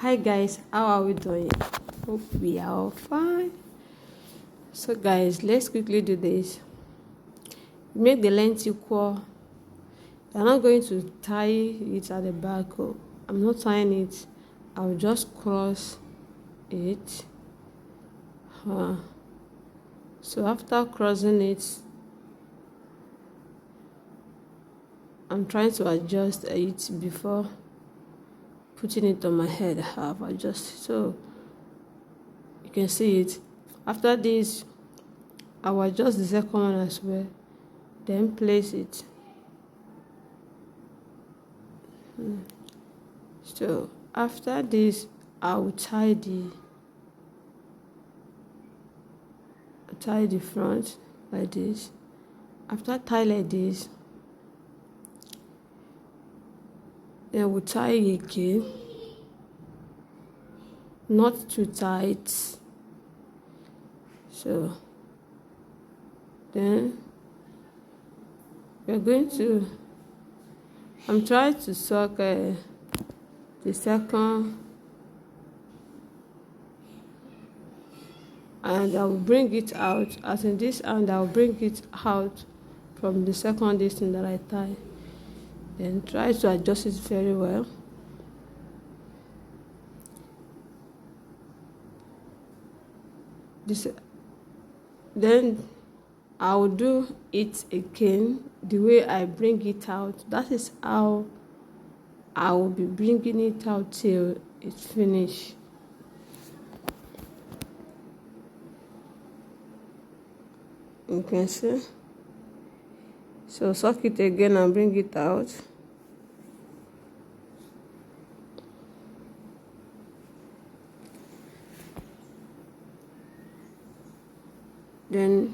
Hi guys, how are we doing? Hope we are all fine. So guys, let's quickly do this. Make the length equal. I'm not going to tie it at the back. I'm not tying it. I'll just cross it. So after crossing it, I'm trying to adjust it before putting it on my head. I've adjusted so you can see it. After this, I will adjust the second one as well, then place it. So after this, I will tie the front like this. After tie like this, then we'll tie again, not too tight. So then we're going to, I'm trying to soak the second, and I will bring it out as in this, and I will bring it out from the second distance that I tie. Then try to adjust it very well. Then I will do it again the way I bring it out. That is how I will be bringing it out till it's finished. You can see. So soak it again and bring it out. Then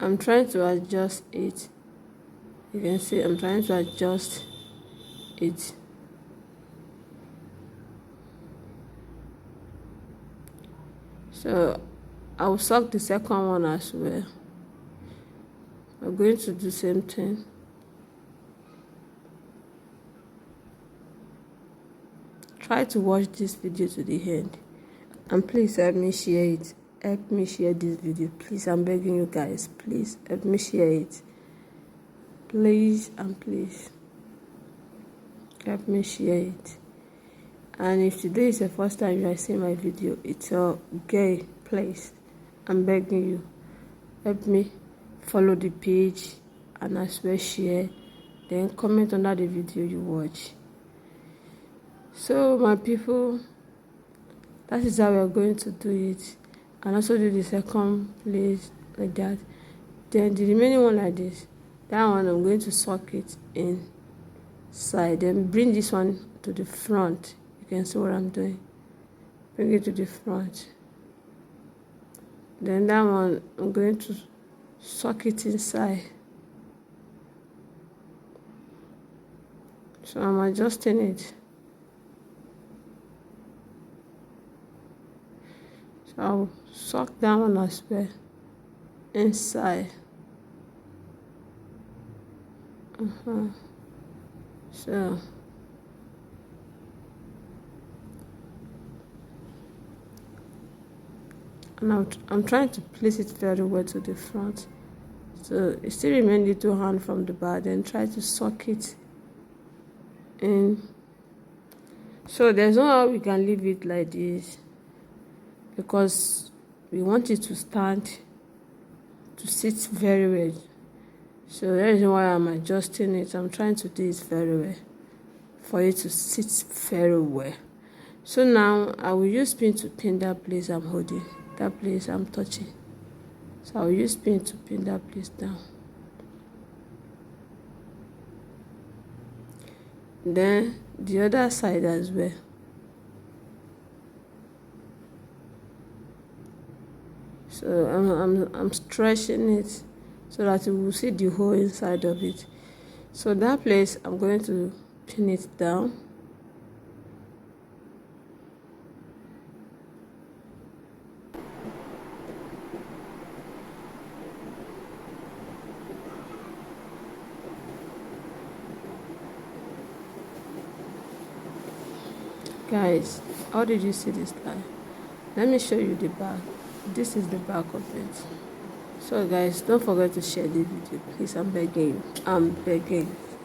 I'm trying to adjust it. You can see I'm trying to adjust it. So I'll soak the second one as well. I'm going to do the same thing. Try to watch this video to the end, and please help me share it. Help me share this video, please. I'm begging you guys, please help me share it. Please and please help me share it. And if today is the first time you are seeing my video, it's a gay place. I'm begging you, help me follow the page and as well share, then comment under the video you watch. So my people, that is how we are going to do it, and also do the second place like that. Then the remaining one like this, that one I'm going to soak it inside, then bring this one to the front. You can see what I'm doing. Bring it to the front. Then that one I'm going to soak it inside. So I'm adjusting it. So I'll soak that one as well inside. So and I'm trying to place it very well to the front. So it still remains little hand from the back, then try to soak it in. So there's no how we can leave it like this, because we want it to stand, to sit very well. So that is why I'm adjusting it. I'm trying to do it very well for it to sit very well. So now I will use pin to pin that place I'm holding, that place I'm touching. So I will use pin to pin that place down. Then the other side as well. So I'm stretching it so that you will see the whole inside of it. So that place I'm going to pin it down. Guys, how did you see this line? Let me show you the back. This is the back of it. So guys, don't forget to share the video, please. I'm begging you.